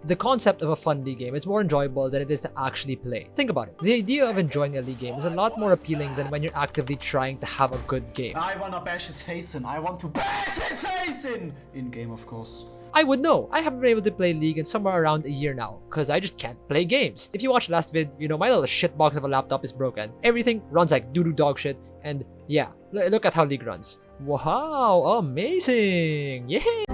The concept of a fun league game is more enjoyable than it is to actually play. Think about it. The idea of enjoying a league game is a lot more appealing than when you're actively trying to have a good game. I wanna bash his face in. I want to bash his face in! In-game, of course. I would know. I haven't been able to play League in somewhere around a year now, because I just can't play games. If you watched last vid, you know my little shitbox of a laptop is broken. Everything runs like doo-doo dog shit, and yeah, look at how League runs. Wow, amazing! Yay!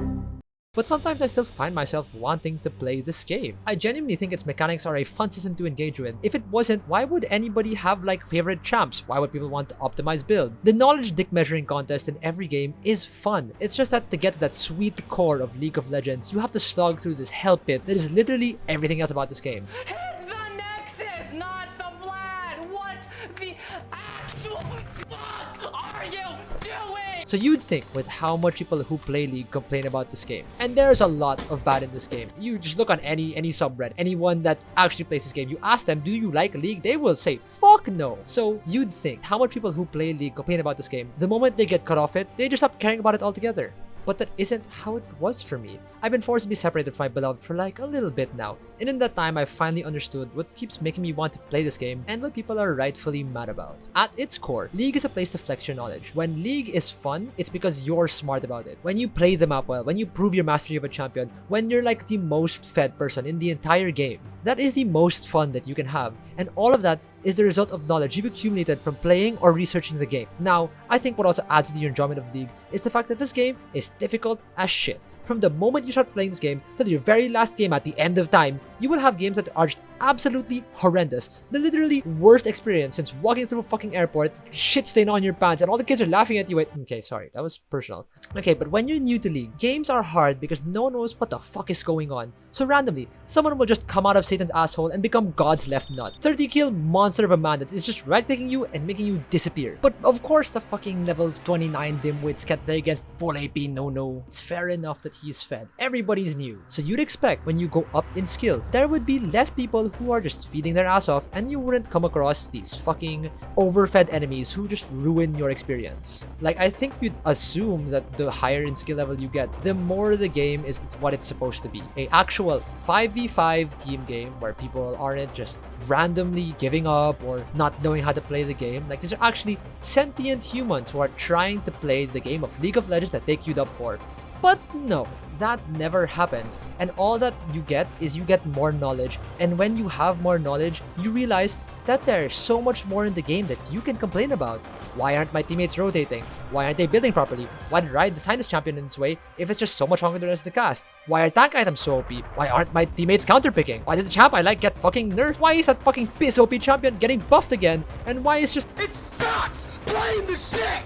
But sometimes I still find myself wanting to play this game. I genuinely think its mechanics are a fun system to engage with. If it wasn't, why would anybody have like favorite champs? Why would people want to optimize build? The knowledge dick measuring contest in every game is fun. It's just that to get to that sweet core of League of Legends, you have to slog through this hell pit that is literally everything else about this game. Hit the Nexus, not the Vlad! What the actual fuck are you doing? So you'd think with how much people who play League complain about this game. And there's a lot of bad in this game. You just look on any subreddit, anyone that actually plays this game, you ask them, do you like League? They will say, fuck no. So you'd think how much people who play League complain about this game. The moment they get cut off it, they just stop caring about it altogether. But that isn't how it was for me. I've been forced to be separated from my beloved for like a little bit now, and in that time I finally understood what keeps making me want to play this game and what people are rightfully mad about. At its core, League is a place to flex your knowledge. When League is fun, it's because you're smart about it. When you play the map well, when you prove your mastery of a champion, when you're like the most fed person in the entire game, that is the most fun that you can have, and all of that is the result of knowledge you've accumulated from playing or researching the game. Now, I think what also adds to your enjoyment of League is the fact that this game is difficult as shit. From the moment you start playing this game to your very last game at the end of time, you will have games that are just absolutely horrendous. The literally worst experience since walking through a fucking airport, shit stain on your pants, and all the kids are laughing at you. Okay, sorry, that was personal. Okay, but when you're new to League, games are hard because no one knows what the fuck is going on. So randomly, someone will just come out of Satan's asshole and become God's left nut. 30 kill monster of a man that is just right-clicking you and making you disappear. But of course the fucking level 29 dimwits can't play against full AP no. It's fair enough that he's fed. Everybody's new. So you'd expect when you go up in skill, there would be less people who are just feeding their ass off, and you wouldn't come across these fucking overfed enemies who just ruin your experience. Like, I think you'd assume that the higher in skill level you get, the more the game is what it's supposed to be. A actual 5v5 team game where people aren't just randomly giving up or not knowing how to play the game. Like, these are actually sentient humans who are trying to play the game of League of Legends that they queued up for. But no, that never happens, and all that you get is you get more knowledge, and when you have more knowledge, you realize that there's so much more in the game that you can complain about. Why aren't my teammates rotating? Why aren't they building properly? Why did I design this champion in this way if it's just so much stronger than the rest of the cast? Why are tank items so OP? Why aren't my teammates counterpicking? Why did the champ I like get fucking nerfed? Why is that fucking piss OP champion getting buffed again? And why is just It sucks playing the shit!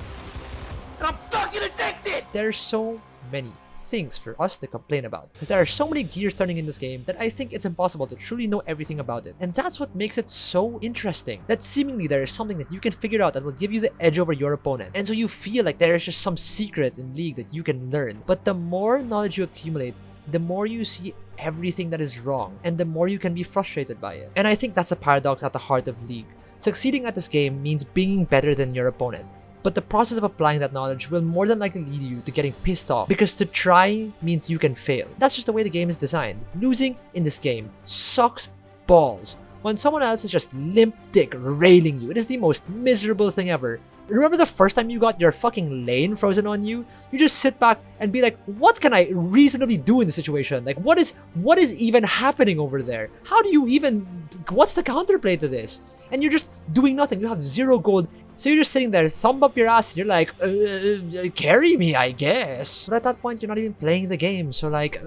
And I'm fucking addicted! there's so many things for us to complain about, because there are so many gears turning in this game that I think it's impossible to truly know everything about it. And that's what makes it so interesting, that seemingly there is something that you can figure out that will give you the edge over your opponent, and so you feel like there is just some secret in League that you can learn. But the more knowledge you accumulate, the more you see everything that is wrong, and the more you can be frustrated by it. And I think that's a paradox at the heart of League. Succeeding at this game means being better than your opponent, but the process of applying that knowledge will more than likely lead you to getting pissed off, because to try means you can fail. That's just the way the game is designed. Losing in this game sucks balls. When someone else is just limp dick railing you, it is the most miserable thing ever. Remember the first time you got your fucking lane frozen on you? You just sit back and be like, what can I reasonably do in this situation? Like, what is even happening over there? How do you even, what's the counterplay to this? And you're just doing nothing. You have 0 gold. So you're just sitting there, thumb up your ass, and you're like, carry me, I guess. But at that point, you're not even playing the game. So like,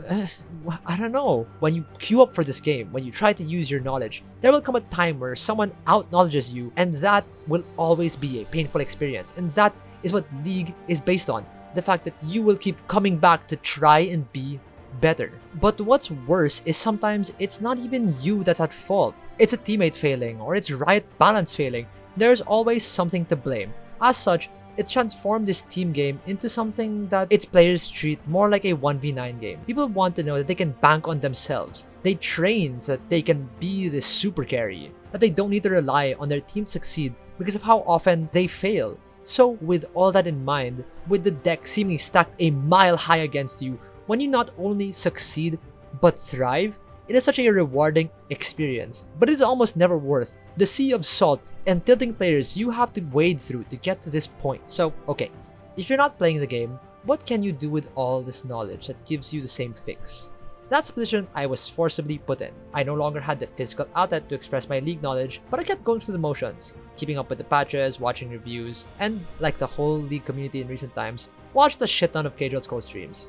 I don't know. When you queue up for this game, when you try to use your knowledge, there will come a time where someone out-knowledges you, and that will always be a painful experience. And that is what League is based on. The fact that you will keep coming back to try and be better. But what's worse is sometimes it's not even you that's at fault. It's a teammate failing, or it's riot balance failing. There's always something to blame. As such, it's transformed this team game into something that its players treat more like a 1v9 game. People want to know that they can bank on themselves. They train so that they can be the super carry, that they don't need to rely on their team to succeed because of how often they fail. So with all that in mind, with the deck seemingly stacked a mile high against you, when you not only succeed but thrive, It is such a rewarding experience, but it is almost never worth the sea of salt and tilting players you have to wade through to get to this point. So, okay, if you're not playing the game, what can you do with all this knowledge that gives you the same fix? That's the position I was forcibly put in. I no longer had the physical outlet to express my league knowledge, but I kept going through the motions, keeping up with the patches, watching reviews, and, like the whole league community in recent times, watched a shit ton of Casual's co streams.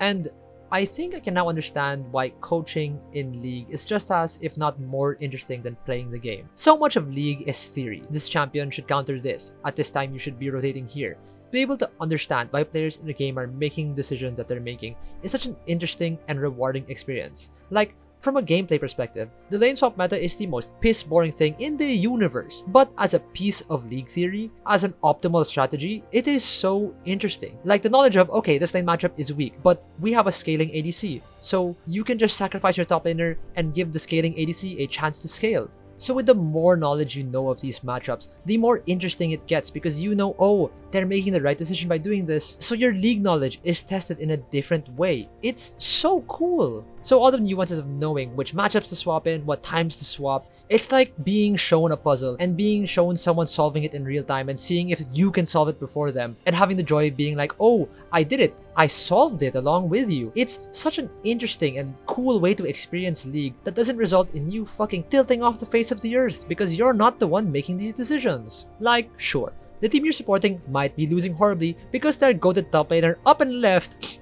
And I think I can now understand why coaching in League is just as, if not more interesting than playing the game. So much of League is theory. This champion should counter this. At this time you should be rotating here. Be able to understand why players in the game are making decisions that they're making is such an interesting and rewarding experience. Like, from a gameplay perspective, the lane swap meta is the most piss boring thing in the universe. But as a piece of League theory, as an optimal strategy, it is so interesting. Like the knowledge of, okay, this lane matchup is weak, but we have a scaling ADC. So you can just sacrifice your top laner and give the scaling ADC a chance to scale. So with the more knowledge you know of these matchups, the more interesting it gets because you know, oh, they're making the right decision by doing this. So your league knowledge is tested in a different way. It's so cool. So all the nuances of knowing which matchups to swap in, what times to swap, it's like being shown a puzzle and being shown someone solving it in real time and seeing if you can solve it before them and having the joy of being like, oh, I did it. I solved it along with you. It's such an interesting and cool way to experience League that doesn't result in you fucking tilting off the face of the earth because you're not the one making these decisions. Like, sure, the team you're supporting might be losing horribly because their goated top laner up and left.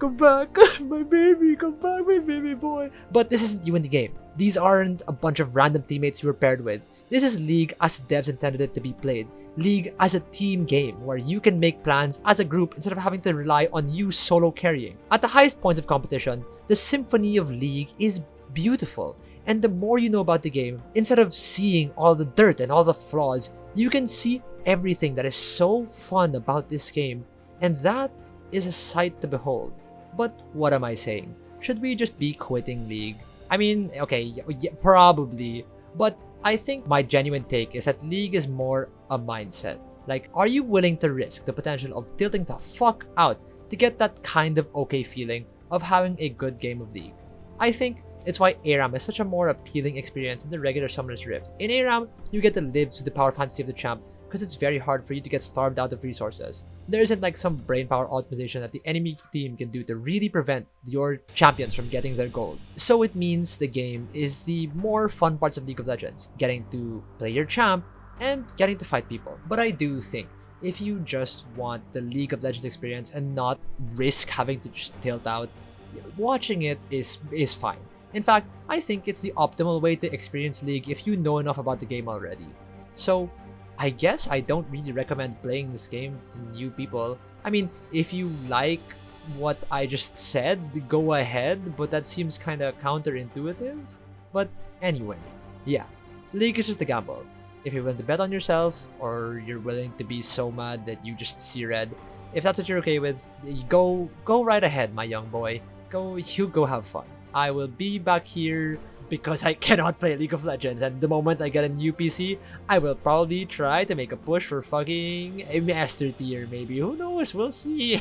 Come back, my baby, come back, my baby boy. But this isn't you in the game. These aren't a bunch of random teammates you were paired with. This is League as devs intended it to be played. League as a team game where you can make plans as a group instead of having to rely on you solo carrying. At the highest points of competition, the symphony of League is beautiful. And the more you know about the game, instead of seeing all the dirt and all the flaws, you can see everything that is so fun about this game. And that is a sight to behold. But what am I saying? Should we just be quitting League? I mean, okay, yeah, probably. But I think my genuine take is that League is more a mindset. Like, are you willing to risk the potential of tilting the fuck out to get that kind of okay feeling of having a good game of League? I think it's why ARAM is such a more appealing experience than the regular Summoner's Rift. In ARAM, you get to live through the power fantasy of the champ because it's very hard for you to get starved out of resources. There isn't like some brain power optimization that the enemy team can do to really prevent your champions from getting their gold. So it means the game is the more fun parts of League of Legends, getting to play your champ and getting to fight people. But I do think if you just want the League of Legends experience and not risk having to just tilt out, watching it is fine. In fact, I think it's the optimal way to experience League if you know enough about the game already. So I guess I don't really recommend playing this game to new people. I mean, if you like what I just said, go ahead, but that seems kinda counterintuitive. But anyway, yeah, League is just a gamble. If you're willing to bet on yourself, or you're willing to be so mad that you just see red, if that's what you're okay with, go right ahead, my young boy. Go have fun. I will be back here because I cannot play League of Legends, and the moment I get a new PC, I will probably try to make a push for fucking a master tier maybe. Who knows? We'll see.